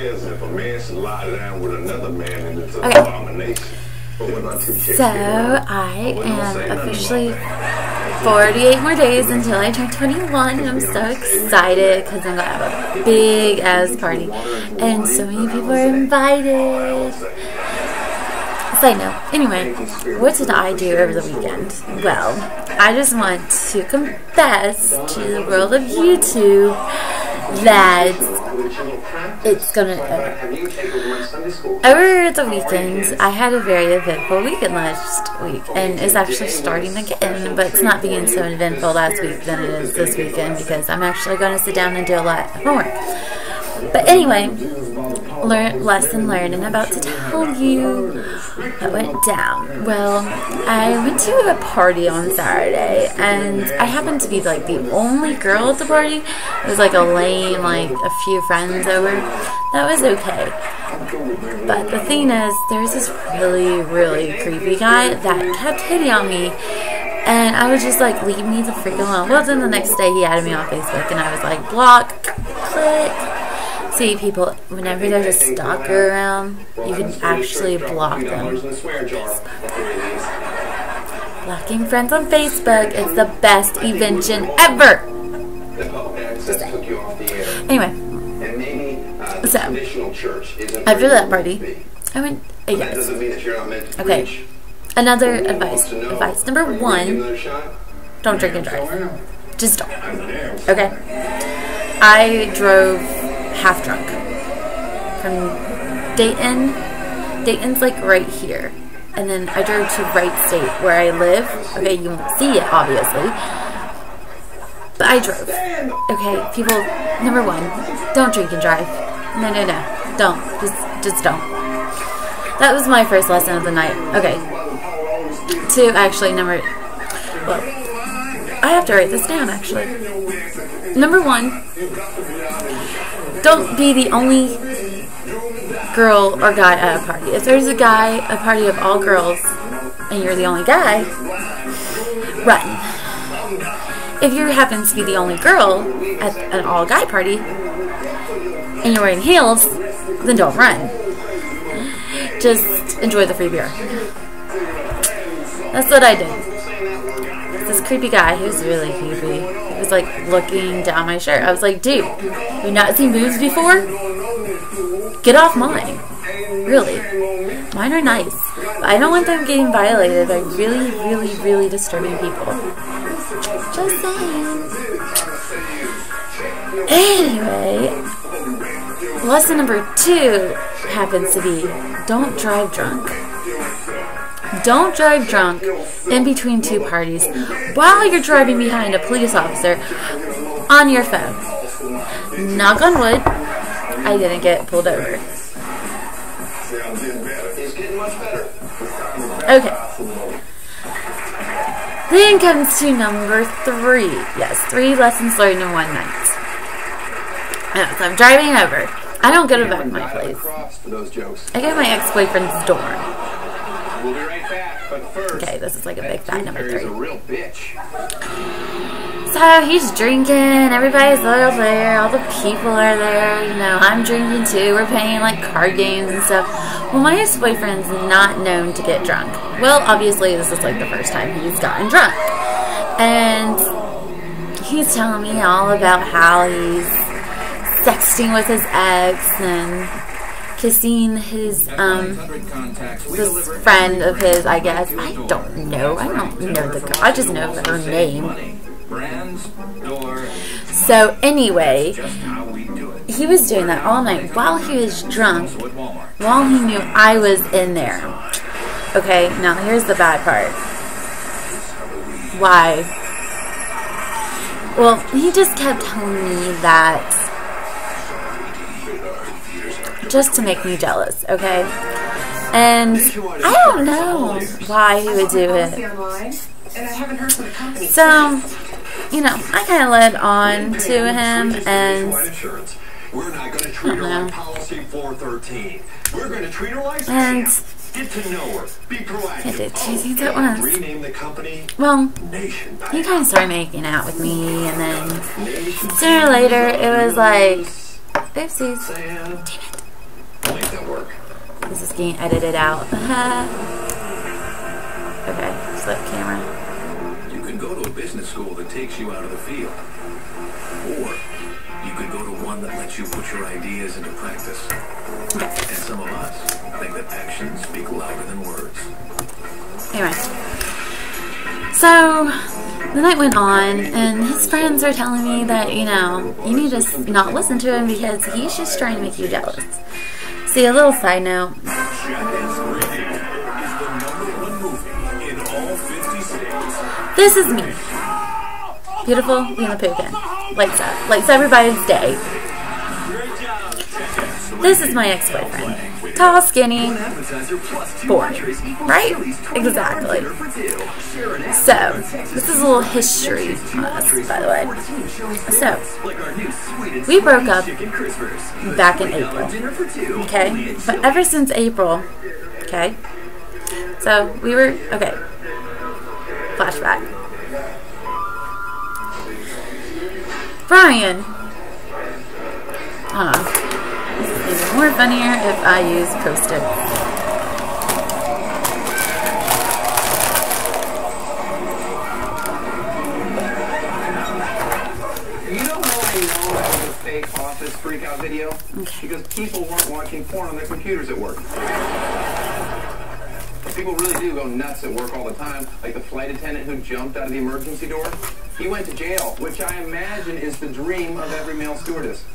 If a man should lie down with another man and it's an abomination. So I am officially 48 more days until I turn 21, and I'm so excited because I'm gonna have a big ass party, and so many people are invited. Side note, anyway, what did I do over the weekend? Well, I just want to confess to the world of YouTube that it's gonna over the weekend. I had a very eventful weekend last week, and it's actually starting again, but it's not being so eventful last week than it is this weekend because I'm actually going to sit down and do a lot of homework. But anyway, lesson learned, and I'm about to tell you what went down. Well, I went to a party on Saturday, and I happened to be like the only girl at the party. It was like a lane, like a few friends over. That was okay. But the thing is, there's this really, really creepy guy that kept hitting on me, and I was just like, leave me the freak alone. Well, then the next day he added me on Facebook, and I was like, block, click. See, people, whenever there's a stalker around, you can actually block them. Blocking friends on Facebook is the best invention ever! Anyway, so, after that party, I went, yes. Okay, another advice. Advice number 1, don't drink and drive. Just don't. Okay? I drove half drunk from Dayton. Dayton's like right here, and then I drove to Wright State where I live. Okay, you won't see it obviously, but I drove. Okay, people, number 1, don't drink and drive. No, don't. Just don't. That was my first lesson of the night. Okay. 2, actually, well, I have to write this down actually. Number 1, don't be the only girl or guy at a party. If there's a party of all girls, and you're the only guy, run. If you happen to be the only girl at an all-guy party, and you're wearing heels, then don't run. Just enjoy the free beer. That's what I did. This creepy guy, he was really creepy. He was like looking down my shirt. I was like, dude, you've not seen boobs before? Get off mine. Really. Mine are nice. But I don't want them getting violated by really, really, really disturbing people. Just saying. Anyway, lesson number 2 happens to be, don't drive drunk. Don't drive drunk in between 2 parties while you're driving behind a police officer on your phone. Knock on wood, I didn't get pulled over. Okay. Then comes to number 3. Yes, 3 lessons learned in one night. So I'm driving over. I don't go to back my place. I go to my ex-boyfriend's dorm. Okay, this is like a big fat number 3. So he's drinking, everybody's all there, all the people are there, you know, I'm drinking too, we're playing like card games and stuff. Well, my ex-boyfriend's not known to get drunk. Well, obviously this is like the first time he's gotten drunk. And he's telling me all about how he's sexting with his ex and kissing his this friend of his, I guess. I don't know the girl. I just know her name. So anyway, he was doing that all night while he was drunk, while he knew I was in there. Okay, now here's the bad part. Why? Well, he just kept telling me that just to make me jealous, okay? And I don't know why he would do it. So, you know, I kind of led on to him, and I don't know. And I did 2 things at once. Well, he kind of started making out with me, and then sooner or later, it was like, oopsies. Damn it. being edited out. Okay, flip camera. You could go to a business school that takes you out of the field. Or you could go to one that lets you put your ideas into practice. Okay. And some of us think that actions speak louder than words. Anyway. So, the night went on, and his friends are telling me that, you know, you need to not listen to him because he's just trying to make you jealous. See, a little side note. This is me. Beautiful, Winnie the Pooh again. Lights up. Lights everybody's day. This is my ex-boyfriend. Tall, skinny, boring. Right? Exactly. So, this is a little history on us, by the way. So, we broke up back in April. Okay? But ever since April, okay? So, we were, okay. Flashback. Brian. This is even more funnier if I use Post-it. You know how I know that was a fake office freakout video? Okay. Because people weren't watching porn on their computers at work. People really do go nuts at work all the time, like the flight attendant who jumped out of the emergency door. He went to jail, which I imagine is the dream of every male stewardess.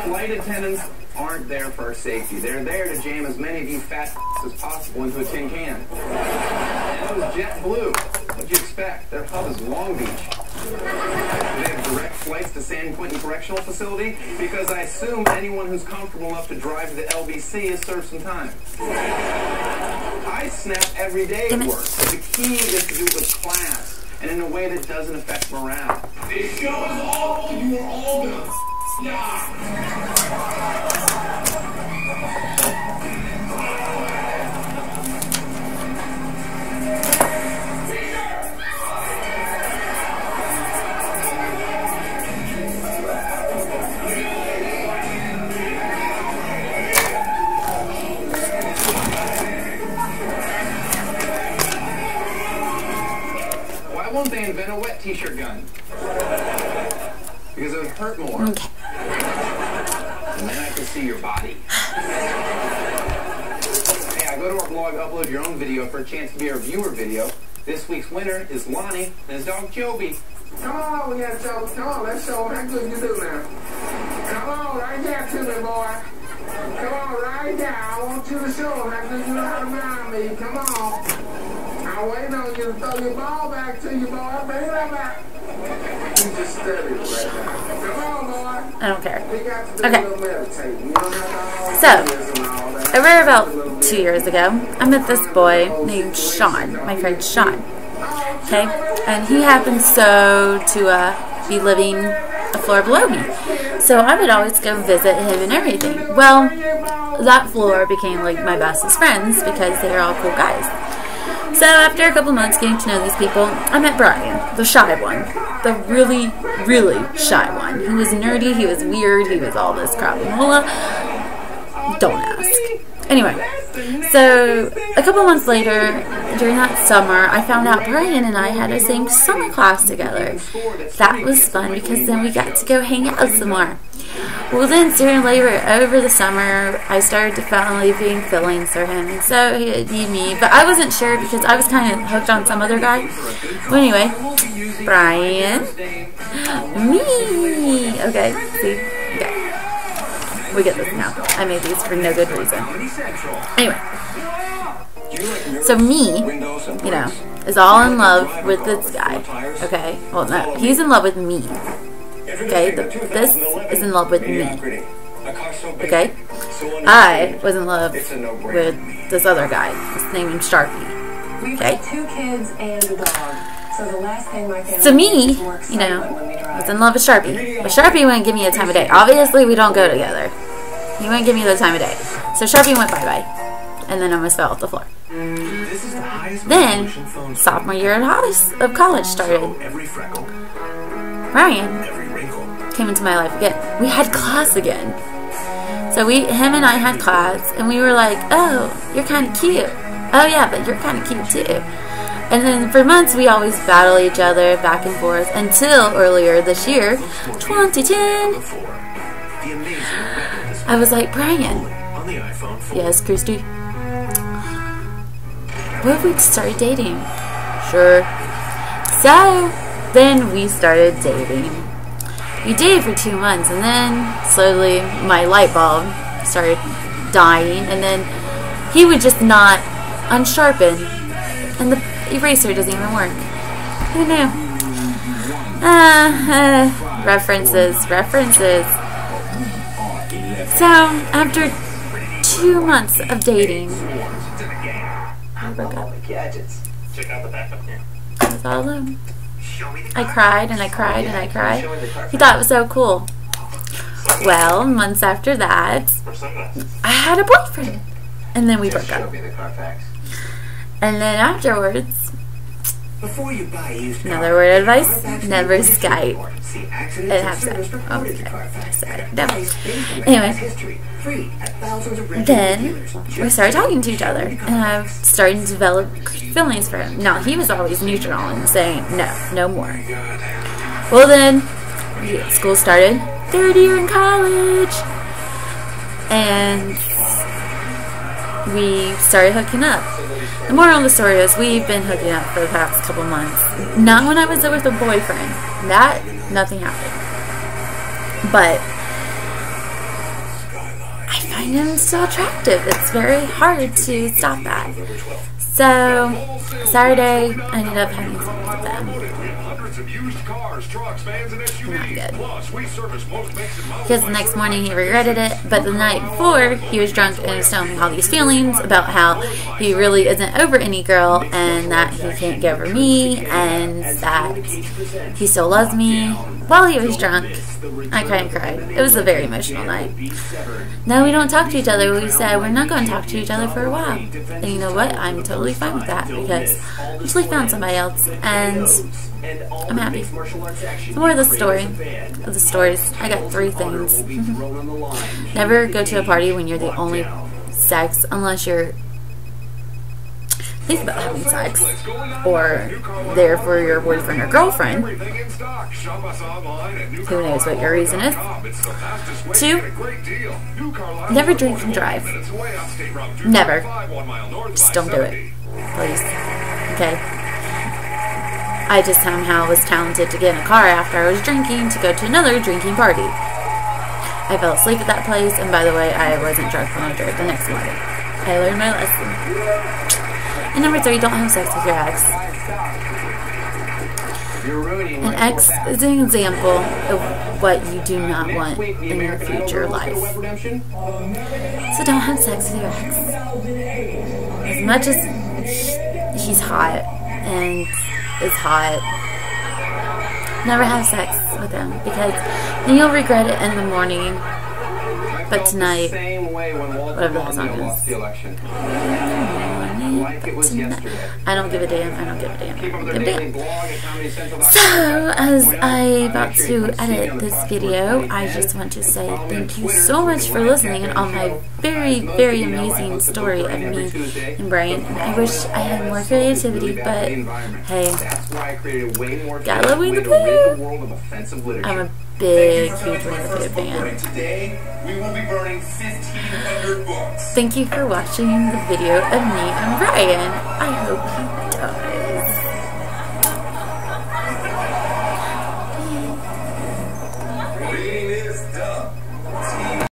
Flight attendants aren't there for our safety. They're there to jam as many of you fat as possible into a tin can. And it was JetBlue. What'd you expect? Their hub is Long Beach. They have direct flights to San Quentin Correctional Facility because I assume anyone who's comfortable enough to drive to the LBC has served some time. I snap every day at work. The key is to do it with class and in a way that doesn't affect morale. This show is awful. You are all gonna die. Why won't they invent a wet t-shirt gun? Because it would hurt more. Okay. And then I can see your body. Hey, I go to our blog, upload your own video for a chance to be our viewer video. This week's winner is Lonnie and his dog Joby. Come on, yeah, Joe. Come on, let's show them how good you do now. Come on, right there to me, boy. Come on, right there. I want you to show them how good you know how to mind me. Come on. I'm waiting on you to throw your ball back to you, boy. Bring it back. You just studied right now. Come on, boy. I don't care. We got to do Okay. a little meditating. You don't have to So, all this and all that. over about 2 years ago, I met this boy named Sean, my friend Sean. Okay? And he happened to be living a floor below me. So I would always go visit him and everything. Well, that floor became like my bestest friends because they were all cool guys. So after a couple months getting to know these people, I met Brian, the shy one. The really, really shy one. He was nerdy, he was weird, he was all this crap and hola. Don't ask. Anyway, so a couple months later, during that summer, I found out Brian and I had the same summer class together. That was fun because then we got to go hang out some more. Well, then sooner or later, over the summer, I started developing feelings for him, and so he'd need me. But I wasn't sure because I was kind of hooked on some other guy. Well, anyway, Brian, me. Okay, see, okay. We get this now. I made these for no good reason. Anyway, so me, you know, is all in love with this guy. Okay, well, no, he's in love with me. Okay, this is in love with me. Okay, I was in love with this other guy. His name is Sharpie. Okay, 2 kids and a dog. So the last thing my family so me, you know, was in love with Sharpie. But Sharpie wouldn't give me a time of day. Obviously, we don't go together. He wouldn't give me the time of day. So Sharpie went bye-bye. And then I almost fell off the floor. Then, sophomore year of college started. Brian came into my life again. We had class again. So him and I had class, and we were like, oh, you're kind of cute. Oh yeah, but you're kind of cute too. And then for months we always battle each other back and forth until earlier this year, 2010. I was like, Brian. Yes, Christy. What if we started dating? Sure. So then we started dating. We dated for 2 months, and then slowly my light bulb started dying, and then he would just not unsharpen, and the eraser doesn't even work. Who knew? References. So after 2 months of dating, we broke up. I was all alone. I cried and I cried and I cried. He thought it was so cool. Well, months after that, I had a boyfriend. And then we broke up. And then afterwards, another word of advice, never Skype. It has that. Okay. No. Anyway, then we started talking to each other, and I started to develop feelings for him. Now, he was always neutral and saying, no more. Well, then, school started, 3rd year in college, and we started hooking up. The moral of the story is we've been hooking up for the past couple months. Not when I was with a boyfriend. That, nothing happened. But I find him so attractive. It's very hard to stop that. So, Saturday, I ended up having sex with them. Not good. Because the next morning he regretted it, but the night before he was drunk and was telling me all these feelings about how he really isn't over any girl, and that he can't get over me, and that he still loves me. While he was drunk, I kind of cried. It was a very emotional night. No, we don't talk to each other. We said we're not going to talk to each other for a while. And you know what? I'm totally fine with that, because I usually found somebody else, and I'm happy. The more of the stories, I got 3 things. Never go to a party when you're the only sex, unless you're thinking about having sex, or there for your boyfriend or girlfriend. Who knows what your reason is. 2, never drink and drive. Never. Just don't do it. Please. Okay? I just somehow was talented to get in a car after I was drinking to go to another drinking party. I fell asleep at that place, and by the way, I wasn't drunk when I drove the next morning. I learned my lesson. And number 3, don't have sex with your ex. An ex is an example of what you do not want in your future life. So don't have sex with your ex. As much as he's hot and is hot, never have sex with him, because then you'll regret it in the morning. But tonight, whatever that song is. I don't give a damn. I don't give a damn. I don't give a damn. So, as I'm about to edit this video, I just want to say thank you so much for listening on my very, very amazing story of me and Brian. And I wish I had more creativity, but hey, gotta love Winnie the Pooh. I'm a big, huge Winnie the Pooh fan. Thank you for watching the video of me and Brian. I hope you